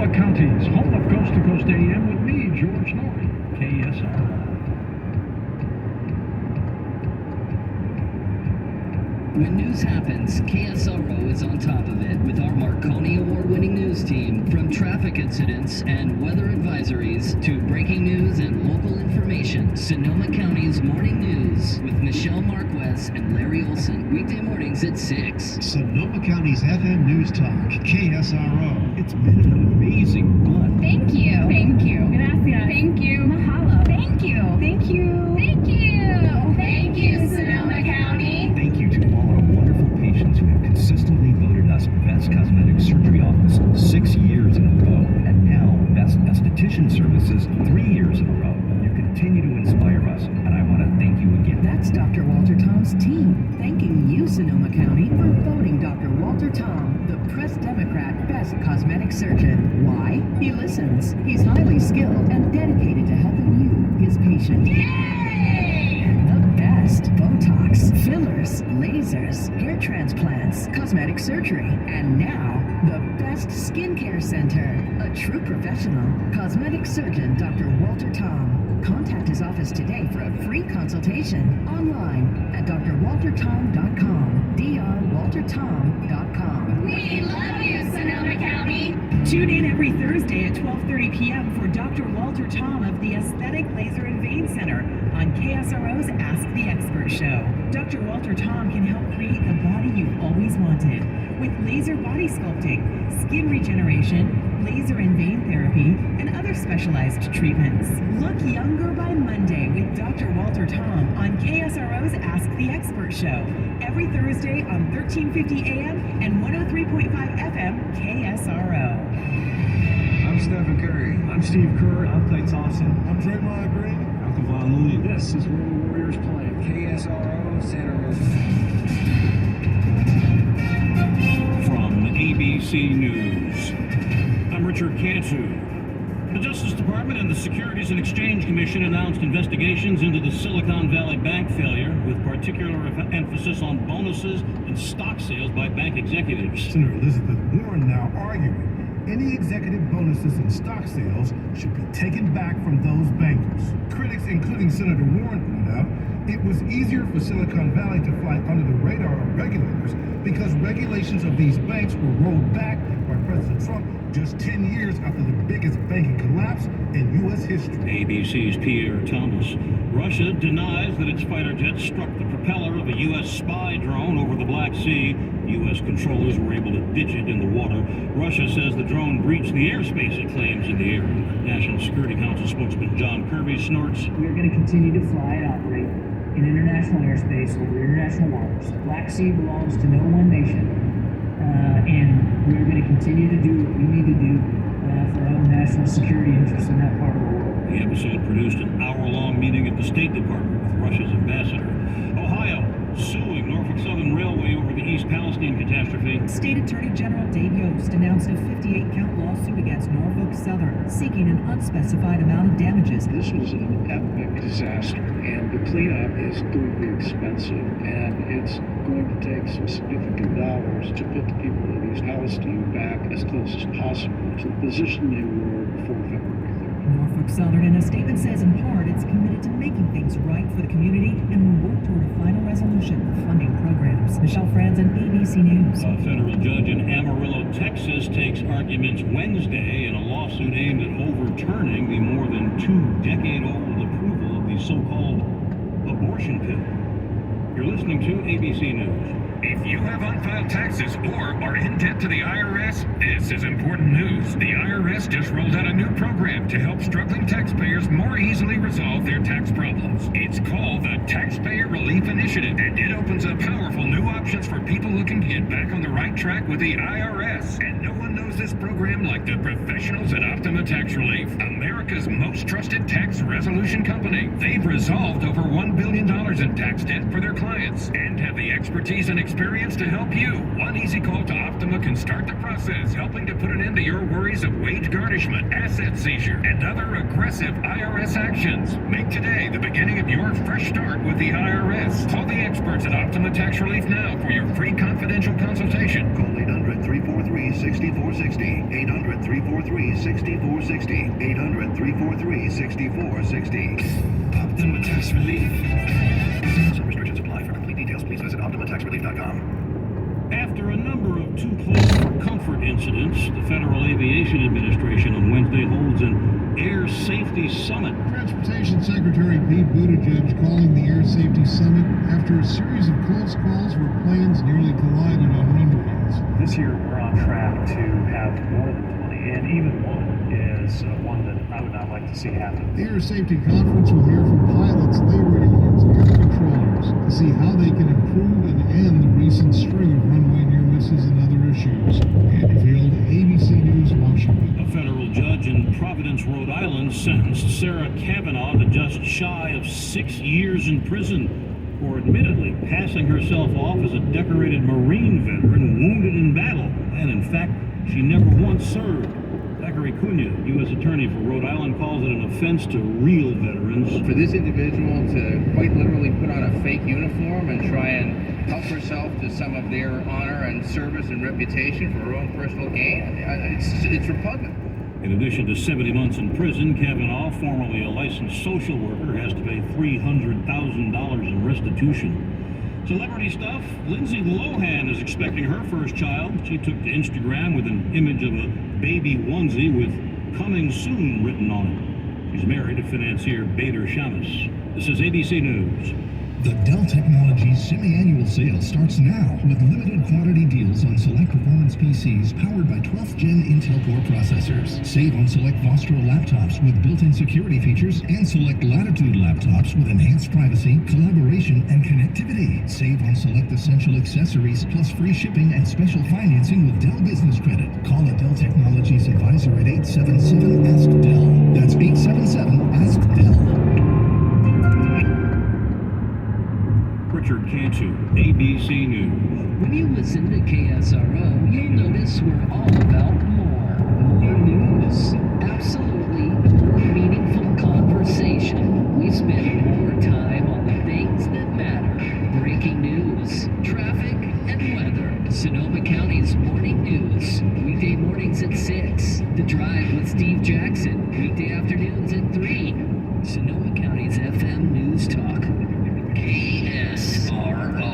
Sonoma County's home of Coast to Coast AM with me, George Norrie, KSRO. When news happens, KSRO is on top of it with our Marconi Award-winning news team. From traffic incidents and weather advisories to breaking news and local information, Sonoma County's Morning News with Michelle Marquez and Larry Olson. Weekday mornings at 6. Sonoma County's FM News Talk, KSRO. It's been an amazing month. Thank you. Thank you. Gracias. Thank you. Mahalo. Thank you. Thank you. Thank you. Thank you, Sonoma County. Thank you to all our wonderful patients who have consistently voted us Best Cosmetic Surgery Office 6 years in a row, and now Best Esthetician Services 3 years in a row. You continue to inspire us, and I want to thank you again. That's Dr. Walter Tom's team thanking you, Sonoma County, for voting Dr. Walter Tom the Press Democrat Best Cosmetic Surgeon. Why? He listens. He's highly skilled and dedicated to helping you, his patient. Yay! The best Botox, fillers, lasers, hair transplants, cosmetic surgery, and now the best skincare center. A true professional, cosmetic surgeon Dr. Walter Tom. Contact his office today for a free consultation online at drwaltertom.com. drwaltertom.com. We love you, Sonoma County. Tune in every Thursday at 12:30 p.m. for Dr. Walter Tom of the Aesthetic Laser and Vein Center on KSRO's Ask the Expert show. Dr. Walter Tom can help create the body you've always wanted with laser body sculpting, skin regeneration, laser and vein therapy, and other specialized treatments. Look younger by Monday with Dr. Walter Tom on KSRO's Ask the Expert show every Thursday on 1350 AM and 103.5 FM KSRO. I'm Stephen Curry. I'm Steve Kerr. I'm Clay Thompson. I'm Draymond Green. I'm Kevon Looney. This is where the Warriors play. KSRO Santa Rosa. From ABC News, I'm Richard Cantu. The Justice Department and the Securities and Exchange Commission announced investigations into the Silicon Valley bank failure, with particular emphasis on bonuses and stock sales by bank executives. Senator Elizabeth Warren now arguing any executive bonuses and stock sales should be taken back from those bankers. Critics, including Senator Warren, point out it was easier for Silicon Valley to fly under the radar of regulators because regulations of these banks were rolled back by President Trump just 10 years after the biggest banking collapse in U.S. history. ABC's Pierre Thomas. Russia denies that its fighter jet struck the propeller of a U.S. spy drone over the Black Sea. U.S. controllers were able to ditch it in the water. Russia says the drone breached the airspace it claims in the air. National Security Council spokesman John Kirby snorts. We are going to continue to fly and operate in international airspace over international waters. The Black Sea belongs to no one nation, and we are going to continue to do what we need to do for our own national security interests in that part of the world. The episode produced an hour-long meeting at the State Department with Russia's ambassador. Ohio suing Norfolk Southern Railway over the East Palestine catastrophe. State Attorney General Dave Yost announced a 58-count lawsuit against Norfolk Southern, seeking an unspecified amount of damages. This was an epic disaster, and the cleanup is going to be expensive, and it's going to take some significant dollars to put the people of East Palestine back as close as possible to the position they were before February 3rd. Norfolk Southern, in a statement, says in part it's committed to making things right for the community and will work toward a final resolution of funding programs. Michelle Franzen, ABC News. A federal judge in Amarillo, Texas, takes arguments Wednesday in a lawsuit aimed at overturning the more than 2-decade-old approval of the so-called abortion pill. You're listening to ABC News. If you have unfiled taxes or are in debt to the IRS, this is important news. The IRS just rolled out a new program to help struggling taxpayers more easily resolve their tax problems. It's called the Taxpayer Relief Initiative, and it opens up powerful new options for people looking to get back on the right track with the IRS. And no one knows this program like the professionals at Optima Tax Relief, America's most trusted tax resolution company. They've resolved over $1 billion in tax debt for their clients and have the expertise and experience to help you. One easy call to Optima can start the process, helping to put an end to your worries of wage garnishment, asset seizure, and other aggressive IRS actions. Make today the beginning of your fresh start with the IRS. Call the experts at Optima Tax Relief now for your free confidential consultation. Call 800-343-6460. 800-343-6460. 800-343-6460. Optima Tax Relief. Some restrictions apply. For complete details, please visit OptimaTaxRelief.com. After a number of too close for comfort incidents, the Federal Aviation Administration on Wednesday holds an Air Safety Summit. Transportation Secretary Pete Buttigieg calling the Air Safety Summit after a series of close calls where planes nearly collided on runways. This year we're on track to have more than 20, and even one is one that I would not like to see happen. The Air Safety Conference will hear from pilots, labor unions, and air controllers to see how they can improve and end the recent string of runway near misses and other issues. Andy Field, ABC News, Washington. A federal judge in Providence, Rhode Island, sentenced Sarah Kavanaugh to just shy of 6 years in prison for admittedly passing herself off as a decorated Marine veteran wounded in battle. And in fact, she never once served. Zachary Cunha, U.S. Attorney for Rhode Island, calls it an offense to real veterans. For this individual to quite literally put on a fake uniform and try and help herself to some of their honor and service and reputation for her own personal gain, it's repugnant. In addition to 70 months in prison, Kavanaugh, formerly a licensed social worker, has to pay $300,000 in restitution. Celebrity stuff, Lindsay Lohan is expecting her first child. She took to Instagram with an image of a baby onesie with "coming soon" written on it. She's married to financier Bader Shamus. This is ABC News. The Dell Technologies semi-annual sale starts now with limited quantity deals on select performance PCs powered by 12th Gen Intel Core processors. Save on select Vostro laptops with built-in security features and select Latitude laptops with enhanced privacy, collaboration, and connectivity. Save on select essential accessories plus free shipping and special financing with Dell Business Credit. Call a Dell Technologies advisor at 877-ASK-DELL. That's 877-ASK-DELL. Richard Cantu, ABC News. When you listen to KSRO, you'll notice we're all about more. More news. Absolutely more meaningful conversation. We spend more time on the things that matter. Breaking news, traffic, and weather. Sonoma County's morning news. Weekday mornings at 6. The Drive with Steve Jackson. Weekday afternoons at 3. Sonoma County's FM News Talk. KSRO.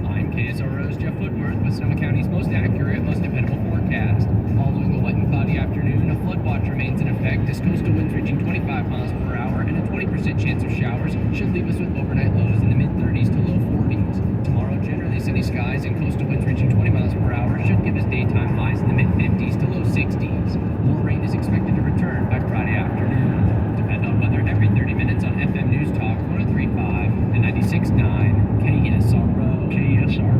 I'm KSRO's Jeff Woodworth with Sonoma County's most accurate, most dependable forecast. Following a wet and cloudy afternoon, a flood watch remains in effect as coastal winds reaching 25 miles per hour and a 20% chance of showers should leave us with overnight lows in the mid-30s to low 40s. Tomorrow, generally sunny skies and coastal winds reaching 20 miles per hour should give us daytime highs in the mid-50s to low 60s. More rain is expected to return by Friday afternoon. Depend on weather every 30 minutes on FM News Talk 103.5 and 96.9 KSRO. KSRO.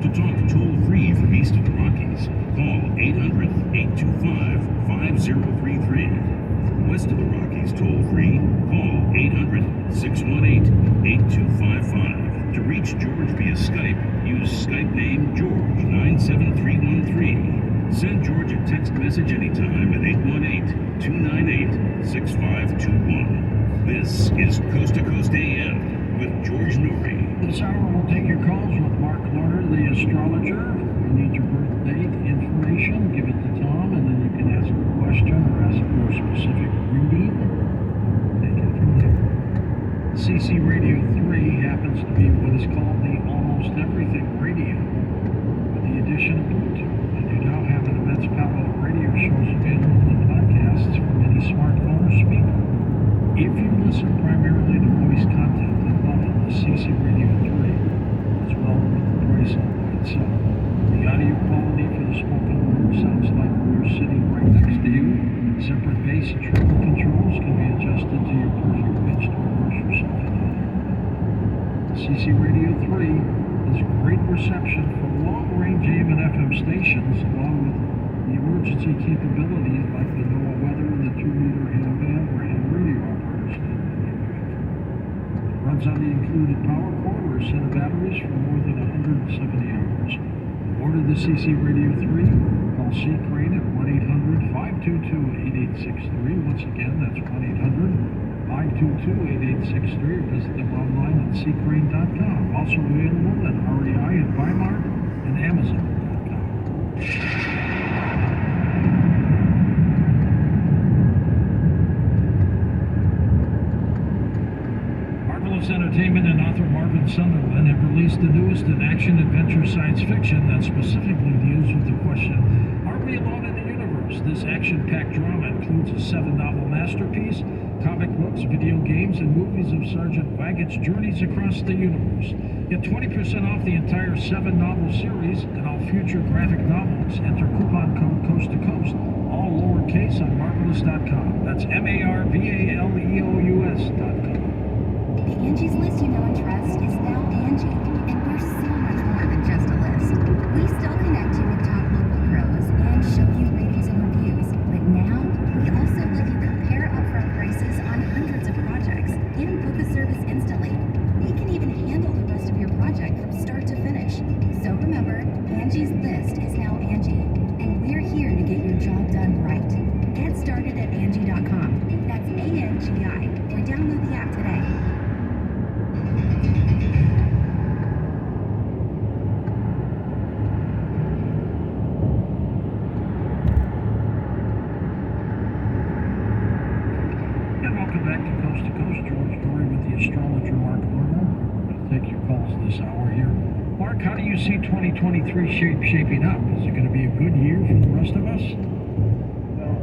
To talk toll-free from east of the Rockies, call 800-825-5033. From west of the Rockies, toll-free, call 800-618-8255. via Skype, use Skype name George97313. Send George a text message anytime at 818-298-6521. This is Coast to Coast AM with George Noory. This hour we'll take your calls with Mark Lerner, the astrologer. We need your birth date information. Give it to Tom, and then you can ask a question or ask for a specific reading. Take it from there. CC Radio 3 happens to be what is called the Almost Everything Radio, with the addition of Bluetooth. And you now have an immense palette of radio shows available in podcasts from any smartphone or speaker. If you listen primarily to voice content and love it, the CC Radio 3 is well worth the price all by itself. The audio quality for the spoken word sounds like we're sitting right next to you. Separate bass and treble controls can be adjusted to your perfect pitch to immerse yourself in audio. The CC Radio 3 has great reception from long-range AM and FM stations, along with the emergency capabilities like the NOAA weather and the 2-meter ham band where ham radio operators need to be good. It runs on the included power cord or a set of batteries for more than 170 hours. Order the CC Radio 3. Call C. Crane at 1-800-522-8863. Once again, that's 1-800-522-8863. Or visit them online at ccrane.com. Also available at REI and Weimar and Amazon.com. Entertainment and author Marvin Sunderland have released the newest in action-adventure science fiction that specifically deals with the question, are we alone in the universe? This action-packed drama includes a 7-novel masterpiece, comic books, video games, and movies of Sergeant Waggett's journeys across the universe. Get 20% off the entire 7-novel series and all future graphic novels. Enter coupon code Coast to Coast, all lowercase on Marvelous.com. That's MARVALEOUS.com. The Angie's List you know and trust is now Angie, and we're so much more than just a list. We still connect you with top local pros and show you ratings and reviews, but now we also let you compare upfront prices on hundreds of projects and book a service instantly. We can even handle the rest of your project from start to finish. So remember, Angie's List is now Angie, and we're here to get your job done right. Get started at Angie.com. That's ANGI, or download the app today. Astrologer Mark Lerner. We'll take your calls this hour here. Mark, how do you see 2023 shaping up? Is it going to be a good year for the rest of us? Well,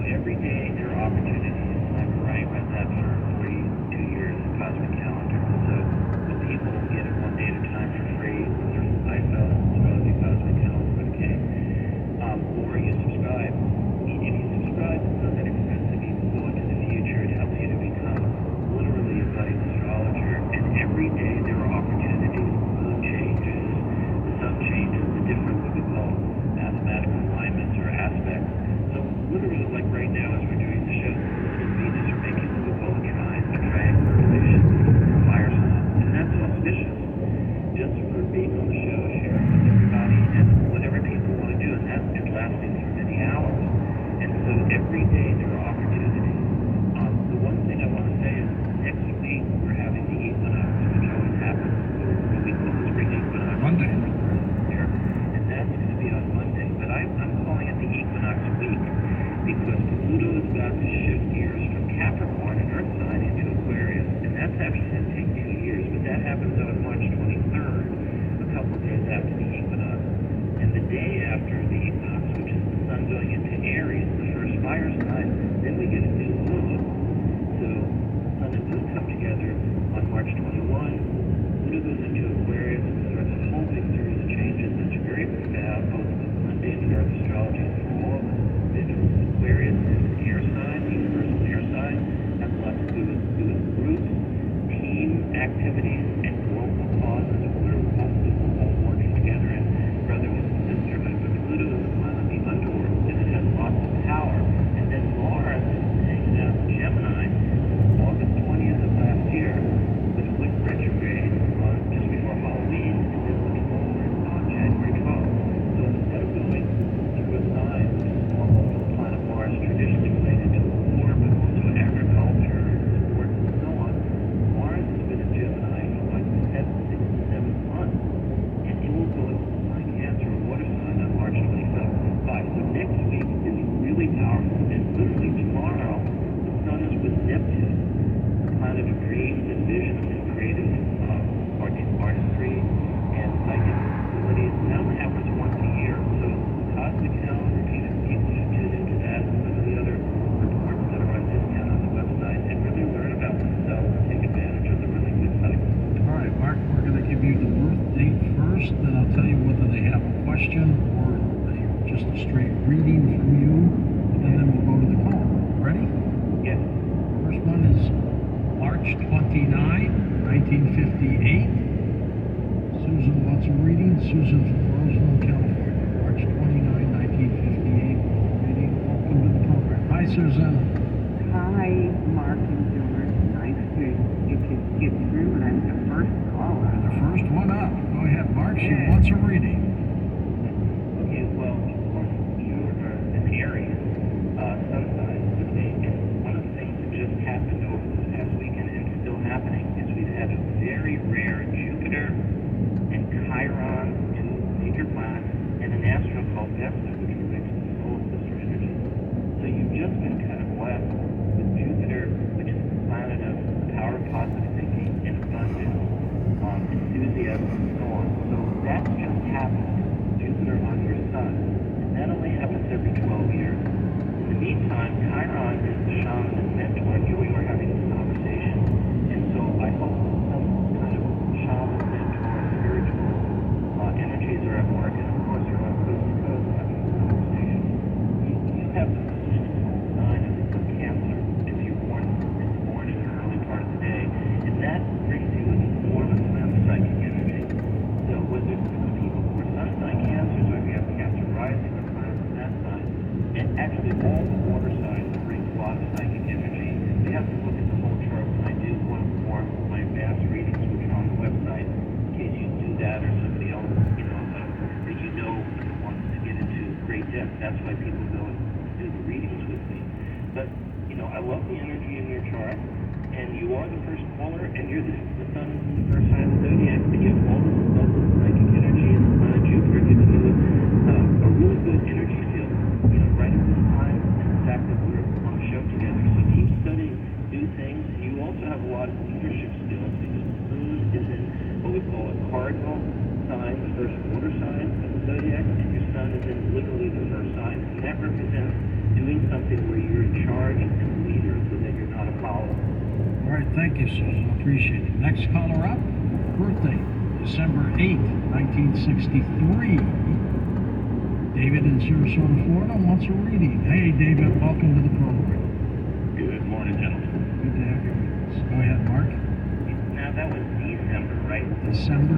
every day there are opportunities. I've been running with that for 42 years in Cosmic Calendar. So when people get it one day at a time for free, I felt astrology Cosmic Calendar, or you subscribe. If you subscribe, it's not that expensive. You can go into the future. It helps you to become literally a budding astrologer, and every day there are opportunities. Moon changes, the sun changes, the different what we call mathematical alignments or aspects. So literally, like right now as we're doing the show, Moon and Venus are making what we call a trine, a triangular relation, fire sign, and that's auspicious. Just for being on the show, sharing with everybody, and whatever people want to do, and that is lasting for many hours. And so every day there are opportunities. The one thing I want to say is next week we're having the equinox, which always happens, what we call the spring equinox. Monday. Here. And that's going to be on Monday. But I'm calling it the equinox week because Pluto is about to shift gears from Capricorn and Earth sign into Aquarius. And that's actually going to take 2 years, but that happens on March 23rd, a couple of days after the equinox. And the day after the equinox, which is the sun going into Aries, the first fire sign, then we get a new moon. So sun and moon come together on March 21. Pluto goes into Aquarius and starts a whole big series of changes that's very profound, both with Monday and Earth astrology and for all of us. Aquarius is an air sign, the universal air sign, has a lot to do with groups, team activities, and global causes where we're all working together in brotherhood and sisterhood. But Pluto is a planet of the underworld, and it has lots of power. And then Mars is hanging out in Gemini. August 20th of last year was with question or just a straight reading from you, and then we'll go to the call. Ready? Yes. First one is March 29, 1958. Susan wants a reading. Susan from Roseville, California. March 29, 1958. Reading. Welcome to the program. Hi, Susan. Hi, Mark and George. Nice to get through, and I'm the first caller. You're the first one up. Go ahead, Mark. She wants a reading. Okay, well, of course, you're an Aries, sun sign, and one of the things that just happened over this past weekend and still happening is we've had a very rare Jupiter and Chiron, two major planets, and an astro called Vesta, which relates to the solar sister energy. So you've just been kind of blessed with Jupiter, which is the planet of power, positive thinking, and abundance, enthusiasm, and so on. So that's just happened. Jupiter on your sun. And that only happens every 12 years. In the meantime, Chiron is the shaman and mentor, and you were having this conversation. And so I hope some kind of shaman, mentor, spiritual energies are at work, and of course you're on coast to coast having this conversation. You have the position sign of Cancer if you're born in the early part of the day, and that brings you an enormous amount of psychic energy. So whether it's people who are sun sign Cancers, or you have Cancer rising or planets in that sign, and actually all the water signs bring a lot of psychic energy. We have to look at the whole chart when I do one more of my advanced readings, which are on the website, in case you do that or somebody else, that you know wants to get into great depth. That's why people go and do the readings with me. But, I love the energy in your chart, and you are the first caller, and you're the sun is the first sign of the zodiac, and you have all this abundant psychic energy, and the planet Jupiter gives you a really good energy field, right at this time, and the fact that we're on the show together. So keep studying new things, and you also have a lot of leadership skills, because the moon is in what we call a cardinal sign, the first water sign of the zodiac, and your sun is in literally the first sign, and that represents doing something where you're in charge and a leader, so that you're not a follower. All right, thank you, Susan. Appreciate it. Next caller up, birthday, December 8th, 1963. David in Sarasota, Florida wants a reading. Hey, David, welcome to the program. Good morning, gentlemen. Good to have you with us. Go ahead, Mark. Now, that was December, right? December.